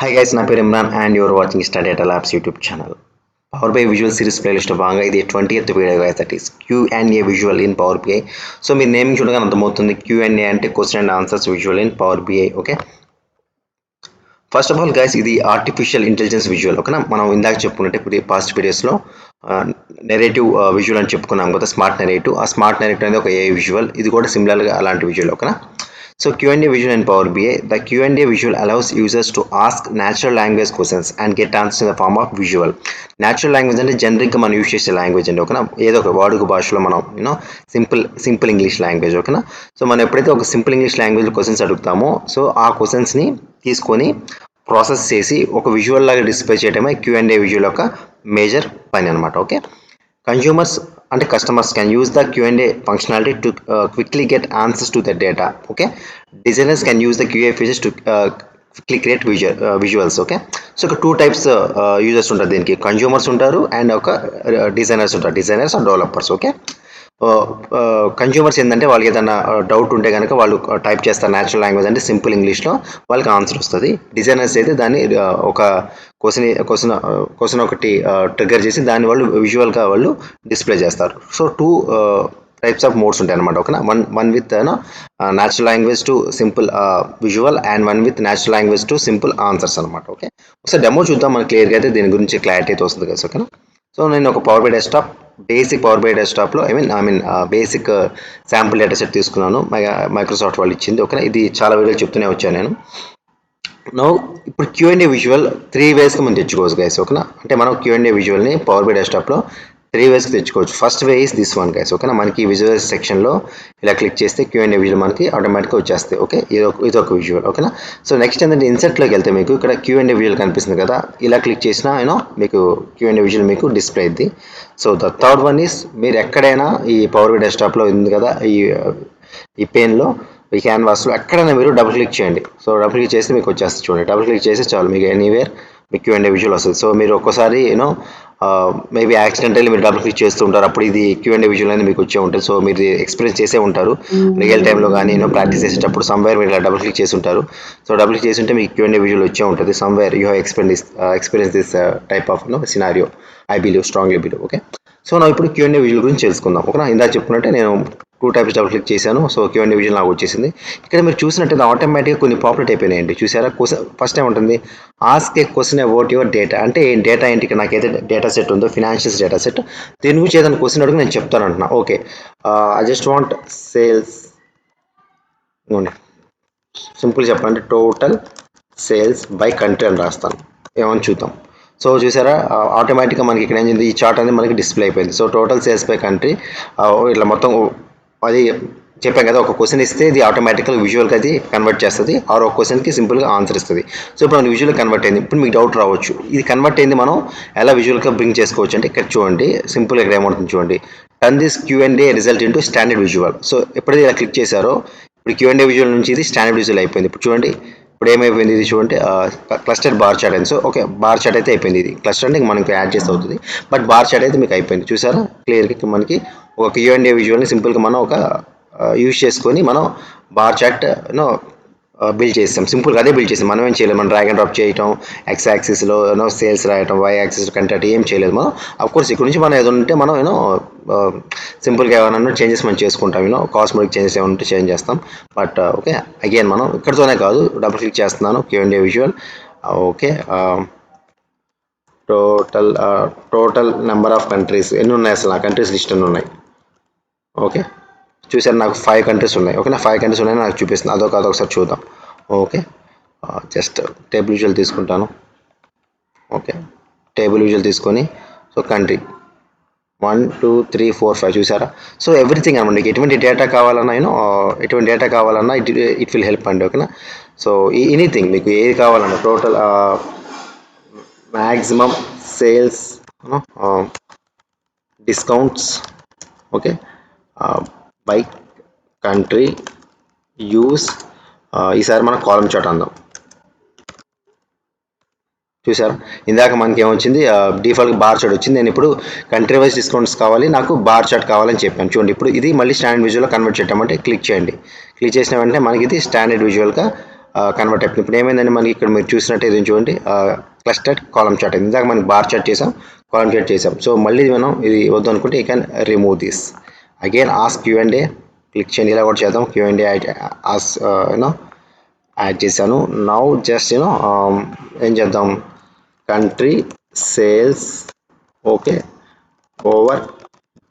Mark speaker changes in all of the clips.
Speaker 1: Hi guys, నా పేరు Imran and you're watching study data labs YouTube channel. Power BI visual series playlist భాగంగా ఇది 20th video guys, that is Q&A visual in power BI. So మీరు naming చూడగానే అర్థమవుతుంది, Q&A అంటే question and answers visual in power BI. Okay, first of all guys, ఇది artificial intelligence visual. ఓకేనా, మనం ఇందాక చెప్పుకున్నట్టే ఇప్పుడు పాస్ట్ వీడియోస్లో నెరేటివ్ విజువల్ అని చెప్పుకున్నాం కదా, స్మార్ట్ నెరేటివ్. ఆ స్మార్ట్ నెరేటివ్ అనేది ఒక ఏ విజువల్, ఇది కూడా సిమిలర్గా అలాంటి విజువల్. ఓకేనా, so Q&A visual in Power BI. The Q&A visual allows users to ask natural language questions and get answers in the form of visual. Natural language అంటే జనరిక్గా మనం యూజ్ చేసే లాంగ్వేజ్ అండి. ఓకేనా, ఏదో ఒక వాడుక భాషలో మనం సింపుల్ ఇంగ్లీష్ లాంగ్వేజ్. ఓకేనా, సో మనం ఎప్పుడైతే ఒక సింపుల్ ఇంగ్లీష్ లాంగ్వేజ్ క్వశ్చన్స్ అడుగుతామో, సో ఆ క్వశ్చన్స్ని తీసుకొని ప్రాసెస్ చేసి ఒక విజువల్ లాగా డిస్ప్లే చేయడమే Q&A విజువల్ యొక్క మేజర్ పని అనమాట. Okay, consumers and customers can use the Q&A functionality to quickly get answers to the data. Okay, designers can use the QA features to quickly create visuals. Okay, so two types users ఉంటారు దీనికి, consumers ఉంటారు and ఒక designers ఉంటారు, designers and developers. Okay, consumers ఏంటంటే వాళ్ళకి ఏదైనా doubt ఉంటే కనుక వాళ్ళు టైప్ చేస్తారు న్యాచురల్ లాంగ్వేజ్ అంటే సింపుల్ ఇంగ్లీష్లో, వాళ్ళకి ఆన్సర్ వస్తుంది. డిజైనర్స్ అయితే దాన్ని ఒక క్వశ్చన్ ఒకటి ట్రిగ్గర్ చేసి దాన్ని వాళ్ళు విజువల్గా వాళ్ళు డిస్ప్లే చేస్తారు. So two types of modes ఉంటాయి అనమాట. ఓకేనా, one with natural language to simple visual and one with natural language to simple answers అనమాట. ఓకే, ఒకసారి డెమో చూద్దాం, మనకి క్లియర్గా అయితే దీని గురించి క్లారిటీ అయితే వస్తుంది కదా. ఓకేనా, సో నేను ఒక Power BI Desktop, basic Power BI డెస్క్టాప్లో బేసిక్ శాంపుల్ డేటా సెట్ తీసుకున్నాను, మైక్రోసాఫ్ట్ వాళ్ళు ఇచ్చింది. ఓకేనా, ఇది చాలా వీడియోలు చెప్తూనే వచ్చాను నేను. నో, ఇప్పుడు Q&A విజువల్ 3 వేస్గా మనం తెచ్చుకోవచ్చు గైస్. ఓకేనా, అంటే మనం Q&A విజువల్ని పవర్ బై డెస్క్టాప్లో 3 వేస్కి తెచ్చుకోవచ్చు. First way is this one guy's. ఓకేనా, మనకి విజువల్ సెక్షన్లో ఇలా క్లిక్ చేస్తే Q&A విజువల్ మనకి ఆటోమేటిక్గా వచ్చేస్తాయి. ఓకే, ఇదొక విజువల్. ఓకేనా, సో నెక్స్ట్ ఏంటంటే ఇన్సర్ట్లోకి వెళ్తే మీకు ఇక్కడ Q&A విజువల్ కనిపిస్తుంది కదా, ఇలా క్లిక్ చేసినా మీకు Q&A విజువల్ మీకు డిస్ప్లే అయింది. So the third one is, మీరు ఎక్కడైనా ఈ పవర్ బై డెస్క్టాప్లో ఉంది కదా, ఈ పెయిన్లో, ఈ క్యాన్వాస్లో ఎక్కడైనా మీరు డబుల్ క్లిక్ చేయండి. సో డబుల్ క్లిక్ చేస్తే మీకు వచ్చేస్తుంది చూడండి, డబుల్ క్లిక్ చేస్తే చాలు మీకు ఎనీవేర్ మీకు Q&A విజువల్ వస్తుంది. సో మీరు ఒక్కసారి మేబీ యాక్సిడెంటల్లీ మీరు డబుల్ క్లిక్ చేస్తూ ఉంటారు, అప్పుడు ఇది Q&A విజువల్ అనేది మీకు వచ్చే ఉంటుంది. సో మీరు ఎక్స్పీరియన్స్ చేసే ఉంటారు రియల్ టైంలో కానీ ప్రాక్టీస్ చేసేటప్పుడు సమ్వేర్ మీరు ఇలా డబుల్ క్లిక్ చేసి ఉంటారు. సో డబుల్ క్లిక్ చేసి ఉంటే మీకు Q&A విజువల్ వచ్చే ఉంటుంది. Somewhere you have experience this type of scenario, I believe, strongly believe. Okay, so నా ఇప్పుడు Q&A విజువల్ గురించి తెలుసుకుందాం. ఓకేనా, ఇందాక చెప్పుకున్నట్టే నేను 2 టైప్స్ డబుల్ క్లిక్ చేశాను. సో Q&A విజువల్ నాకు వచ్చేసింది. ఇక్కడ మీరు చూసినట్టయితే ఆటోమేటిక్గా కొన్ని పాపులేట్ అయిపోయినాయండి. చూసారా, క్వశ్చన్ ఫస్ట్ టైం ఉంటుంది, ask a question about your data. అంటే డేటా ఏంటి, ఇక్కడ నాకైతే డేటా సెట్ ఉందో ఫినాన్షియల్స్ డేటా సెట్, దీని గురించి ఏదైనా క్వశ్చన్ అడుగు నేను చెప్తాను అంటున్నా. Okay, I just want sales, simple చెప్పండి, టోటల్ సేల్స్ బై కంట్రీ అని రాస్తాను, ఏమని చూద్దాం. సో చూసారా, ఆటోమేటిక్గా మనకి ఇక్కడ ఏంటి, ఈ చార్ట్ అనేది మనకి డిస్ప్లే అయిపోయింది. So total sales by country ఇట్లా మొత్తం అది చెప్పాం కదా, ఒక క్వశ్చన్ ఇస్తే ఇది ఆటోమేటిక్గా విజువల్గా అది కన్వర్ట్ చేస్తుంది, ఆర్ ఒక క్వశ్చన్కి సింపుల్గా ఆన్సర్ ఇస్తుంది. సో ఇప్పుడు మన విజువల్ కన్వర్ట్ అయింది. ఇప్పుడు మీకు డౌట్ రావచ్చు, ఇది కన్వర్ట్ అయింది మనం ఎలా విజువల్గా బ్రింగ్ చేసుకోవచ్చు అంటే, ఇక్కడ చూడండి సింపుల్గా ఇక్కడ ఏమవుతుంది చూడండి, turn this Q&A result into standard visual. So ఎప్పుడైతే ఇలా క్లిక్ చేశారో ఇప్పుడు Q&A విజువల్ నుంచి ఇది స్టాండర్డ్ విజువల్ అయిపోయింది. ఇప్పుడు చూడండి, ఇప్పుడు ఏమైపోయింది, ఇది చూడండి క్లస్టర్ బార్ చార్ట్ అయింది. సో ఓకే, బార్ చార్ట్ అయితే అయిపోయింది. ఇది క్లస్టర్ అంటే మనకి యాడ్ చేస్తే అవుతుంది, బట్ బార్ చార్ట్ అయితే మీకు అయిపోయింది. చూసారా క్లియర్గా, మనకి ఒక Q&A విజువల్ని సింపుల్గా మనం ఒక యూజ్ చేసుకొని మనం బార్ చార్ట్ బిల్డ్ చేస్తాం. సింపుల్గా అదే బిల్డ్ చేస్తాం, మనం ఏం చేయలేదు, మనం డ్రాగ్ అండ్ డ్రాప్ చేయటం, ఎక్స్ యాక్సిస్లో సేల్స్ రాయటం, వై యాక్సిస్ కంటెంట్ ఏం చేయలేదు మనం. అఫ్కోర్స్ ఇక్కడ నుంచి మనం ఏదో ఉంటే మనం సింపుల్గా ఏమైనా చేంజెస్ మనం చేసుకుంటాం, కాస్మెటిక్ చేంజెస్ ఏమైనా ఉంటే చేంజ్ చేస్తాం. బట్ ఓకే, అగైన్ మనం ఇక్కడతోనే కాదు, డబుల్ క్లిక్ చేస్తున్నాను Q&A visual. Okay, total number of countries ఎన్ని ఉన్నాయి, అసలు ఆ కంట్రీస్ లిస్ట్ ఎన్ని ఉన్నాయి. ఓకే, చూసారు నాకు 5 కంట్రీస్ ఉన్నాయి. ఓకేనా, 5 కంట్రీస్ ఉన్నాయి నాకు చూపిస్తుంది, అదొకసారి చూద్దాం. ఓకే, జస్ట్ టేబుల్ విజువల్ తీసుకుంటాను. ఓకే, టేబుల్ విజువల్ తీసుకొని, సో కంట్రీ 1 2 3 4 5 చూసారా. సో ఎవ్రీథింగ్ అనమాట, మీకు ఎటువంటి డేటా కావాలన్నా ఎటువంటి డేటా కావాలన్నా ఇట్ విల్ హెల్ప్ అండి. ఓకేనా, సో ఎనీథింగ్ మీకు ఏది కావాలన్నా, total maximum sales, discounts, okay, by country, use, ఈసారి మనం కాలమ్ చార్ట్ అందాం. చూసారా, ఇందాక మనకి ఏమొచ్చింది, డిఫాల్ట్ బార్ చార్ట్ వచ్చింది. నేను ఇప్పుడు కంట్రీ వైజ్ డిస్కౌంట్స్ కావాలి, నాకు బార్ చార్ట్ కావాలని చెప్పాను. చూడండి, ఇప్పుడు ఇది మళ్ళీ స్టాండర్డ్ విజువల్గా కన్వర్ట్ చేయటం అంటే క్లిక్ చేయండి. క్లిక్ చేసిన వెంటనే మనకి ఇది స్టాండర్డ్ విజువల్గా కన్వర్ట్ అయిపోయింది. ఇప్పుడు ఏమైందండి మనకి ఇక్కడ మీరు చూసినట్టు ఇది చూడండి క్లస్టర్డ్ కాలమ్ చార్ట్ అయింది. ఇందాక మనకి బార్ చార్ట్ చేసాం, కాలమ్ చార్ట్ చేసాం. సో మళ్ళీ మనం ఇది వద్దు అనుకుంటే you can remove this. Again ask Q&A click చేయండి. ఇలా కూడా చేద్దాం. Q&A ఆస్ యూనో యాడ్ చేశాను. నౌ జస్ట్ ఏం చేద్దాం, country sales okay over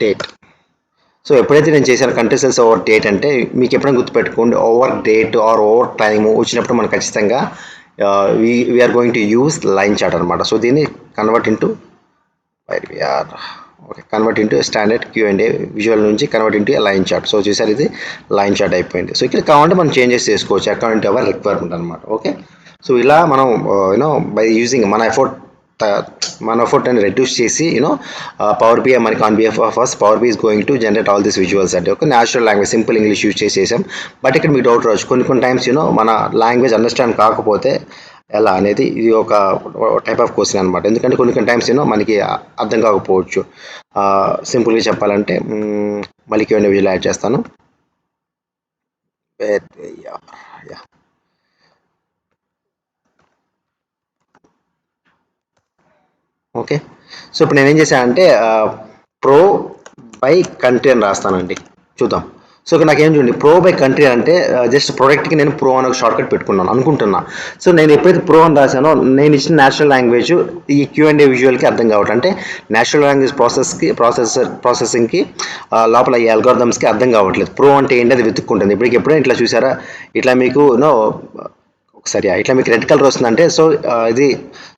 Speaker 1: date. So ఎప్పుడైతే నేను చేశాను కంట్రీ సేల్స్ ఓవర్ డేట్ అంటే మీకు ఎప్పుడైనా గుర్తుపెట్టుకోండి, over date or over time వచ్చినప్పుడు మనం ఖచ్చితంగా we are going to use line chart అనమాట. సో దీన్ని convert into okay convert into standard Q&A visual నుంచి convert into line chart. So చూసారు ఇది లైన్ చార్ట్ అయిపోయింది. సో ఇక్కడ కావాలంటే మనం చేంజెస్ చేసుకోవచ్చు అకార్డింగ్ టు అవర్ రిక్వైర్మెంట్ అనమాట. ఓకే సో ఇలా మనం బై యూజింగ్ మన ఎఫర్ట్ అని రెడ్యూస్ చేసి పవర్ బిఐ మనకి on behalf of us power B is going to generate all this visuals అంటే ఒక natural language simple English use చేసేసాం. బట్ ఇక్కడ మీకు డౌట్ రావచ్చు, కొన్ని టైమ్స్ మన లాంగ్వేజ్ అండర్స్టాండ్ కాకపోతే ఎలా అనేది ఇది ఒక టైప్ ఆఫ్ క్వశ్చన్ అనమాట. ఎందుకంటే కొన్ని టైమ్స్ మనకి అర్థం కాకపోవచ్చు. సింపుల్గా చెప్పాలంటే మళ్ళీ Q&A విజువల్ యాడ్ చేస్తాను. ఓకే సో ఇప్పుడు నేనేం చేశానంటే ప్రో బై కంట్రీ అని రాస్తానండి, చూద్దాం. సో ఇక్కడ నాకేం చూడండి, ప్రో బై కంట్రీ అంటే జస్ట్ ప్రోడక్ట్కి నేను ప్రో అని ఒక షార్ట్ కట్ పెట్టుకున్నాను అనుకుంటున్నా. సో నేను ఎప్పుడైతే ప్రో అని రాశానో నేను ఇచ్చిన నేచురల్ లాంగ్వేజ్ ఈ Q&A విజువల్కి అర్థం కావట్లేదు. అంటే నేచురల్ లాంగ్వేజ్ ప్రాసెసింగ్కి లోపల ఈ అల్గోరిథమ్స్కి అర్థం కావట్లేదు. ప్రో అంటే ఏంటి అది వెతుక్కుంటుంది. ఇప్పటికి ఎప్పుడైనా ఇట్లా చూసారా, ఇట్లా మీకు ఒకసారి ఇట్లా మీకు రెడ్ కలర్ వస్తుందంటే సో ఇది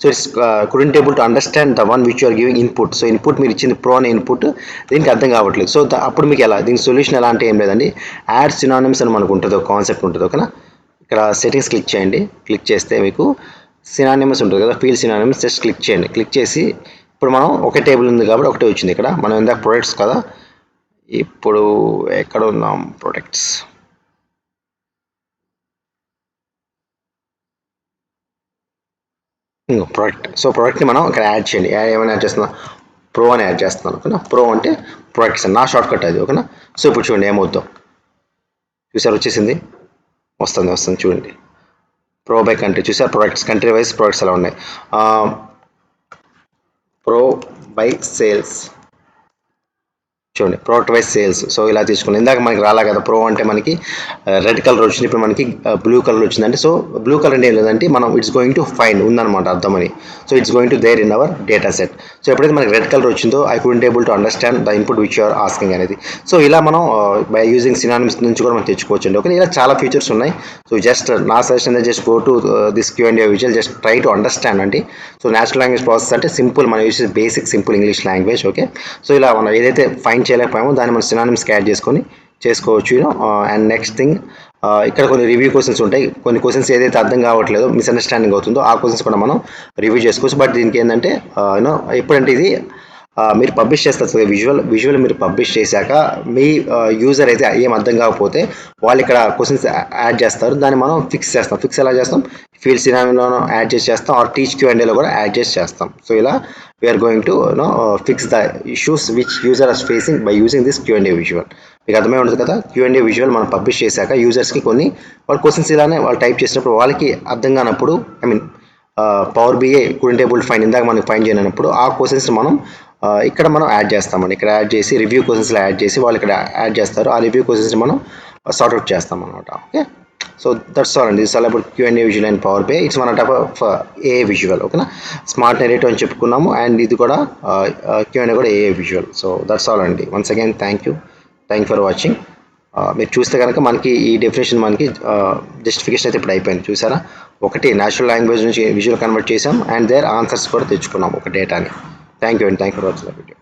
Speaker 1: so it's couldn't able to understand the one which you're giving input. So input మీరు ఇచ్చింది ప్రో అనే ఇన్పుట్ దీనికి అర్థం కావట్లేదు. సో అప్పుడు మీకు ఎలా దీనికి సొల్యూషన్ ఎలా అంటే ఏం లేదండి, యాడ్ సినానిమ్స్ అని మనకు ఉంటుంది, ఒక కాన్సెప్ట్ ఉంటుంది. ఓకేనా, ఇక్కడ సెట్టింగ్స్ క్లిక్ చేయండి. క్లిక్ చేస్తే మీకు సినానిమస్ ఉంటుంది కదా, ఫీల్డ్ సినానిమస్ జస్ట్ క్లిక్ చేయండి. క్లిక్ చేసి ఇప్పుడు మనం ఒకే టేబుల్ ఉంది కాబట్టి ఒకటే వచ్చింది. ఇక్కడ మనం ఇందాక ప్రొడక్ట్స్ కదా, ఇప్పుడు ఎక్కడ ఉన్నాం, ప్రొడక్ట్స్ ప్రోడక్ట్. సో ప్రోడక్ట్ని మనం ఇక్కడ యాడ్ చేయండి. ఏమైనా యాడ్ చేస్తున్నా, ప్రో అని యాడ్ చేస్తున్నాను. ఓకేనా, ప్రో అంటే ప్రొడక్ట్స్ నా షార్ట్ కట్ అది. ఓకేనా, సో ఇప్పుడు చూడండి ఏమవుతాం, చూసారు వచ్చేసింది, వస్తుంది చూడండి. ప్రో బై కంట్రీ చూసారు, ప్రొడక్ట్స్ కంట్రీ వైజ్ ప్రొడక్ట్స్ ఎలా ఉన్నాయి. ప్రో బై సేల్స్ చూడండి, ప్రోడక్ట్ వైజ్ సేల్స్. సో ఇలా తీసుకుని ఇందాక మనకి రాలే కదా, ప్రో అంటే మనకి రెడ్ కలర్ వచ్చింది, ఇప్పుడు మనకి బ్లూ కలర్ వచ్చిందంటే సో బ్లూ కలర్ అంటే ఏం లేదంటే మనం ఇట్స్ గోయింగ్ టు ఫైండ్ ఉందన్నమాట అర్థమని. So it's going to there in our data set. So ఎప్పుడైతే మనకి రెడ్ కలర్ వచ్చిందో I couldn't able to understand the input which you're asking అనేది. సో ఇలా మనం బై యూజింగ్ సినానిమ్స్ నుంచి కూడా మనం తెచ్చుకోవచ్చు అండి. ఓకే, ఇలా చాలా ఫీచర్స్ ఉన్నాయి. సో జస్ట్ నా suggestion just go to this Q&A visual, just try to understand అండి. సో నేచురల్ లాంగ్వేజ్ ప్రాసెస్ అంటే సింపుల్, మనం use basic simple English language. Okay, so ఇలా మనం ఏదైతే ఫైండ్ చేయలేకపోయామో దాన్ని మనం సినానిమ్స్కి యాడ్ చేసుకొని చేసుకోవచ్చు. అండ్ నెక్స్ట్ థింగ్, ఇక్కడ కొన్ని రివ్యూ క్వశ్చన్స్ ఉంటాయి. కొన్ని క్వశ్చన్స్ ఏదైతే అర్థం కావట్లేదో, మిస్అండర్స్టాండింగ్ అవుతుందో ఆ క్వశ్చన్స్ కూడా మనం రివ్యూ చేసుకోవచ్చు. బట్ దీనికి ఏంటంటే ఎప్పుడంటే ఇది మీరు పబ్లిష్ చేస్తారు విజువల్ మీరు పబ్లిష్ చేశాక మీ యూజర్ అయితే ఏం అర్థం కాకపోతే వాళ్ళు ఇక్కడ క్వశ్చన్స్ యాడ్ చేస్తారు, దాన్ని మనం ఫిక్స్ చేస్తాం. ఫిక్స్ ఎలా చేస్తాం, ఫీల్డ్ సినానిమ్లోనూ యాడ్ చేస్తాం, ఆర్ టీచ్ Q&Aలో కూడా యాడ్ చేస్తాం. సో ఇలా we're going to fix the issues which user are facing by using this Q&A visual. మీకు అర్థమై ఉంటుంది కదా, Q&A విజువల్ మనం పబ్లిష్ చేశాక యూజర్స్కి కొన్ని వాళ్ళ క్వశ్చన్స్ ఇలానే వాళ్ళు టైప్ చేసినప్పుడు వాళ్ళకి అర్థం కానప్పుడు, I mean power BI couldn't able to find ఇందాక మనకి ఫైండ్ చేయనప్పుడు ఆ క్వశ్చన్స్ మనం ఇక్కడ మనం యాడ్ చేస్తామండి. ఇక్కడ యాడ్ చేసి రివ్యూ క్వశ్చన్స్లో యాడ్ చేసి వాళ్ళు ఇక్కడ యాడ్ చేస్తారు, ఆ రివ్యూ క్వశ్చన్స్ మనం సార్ట్అవుట్ చేస్తాం అనమాట. ఓకే, సో దట్స్ ఆల్ అండి. It's all about Q&A visual and power BI. It's one type of a visual. ఓకేనా, స్మార్ట్ నెరేటివ్ అని చెప్పుకున్నాము, అండ్ ఇది కూడా Q&A కూడా a visual. So that's all అండి. Once again thank you for watching. మీరు చూస్తే కనుక మనకి ఈ డెఫినేషన్ మనకి జస్టిఫికేషన్ అయితే ఇప్పుడు అయిపోయింది. చూసారా, ఒకటి నేచురల్ లాంగ్వేజ్ నుంచి విజువల్ కన్వర్ట్ చేసాం, అండ్ దేర్ ఆన్సర్స్ కూడా తెచ్చుకున్నాం ఒక డేటాని. Thank you for watching the video.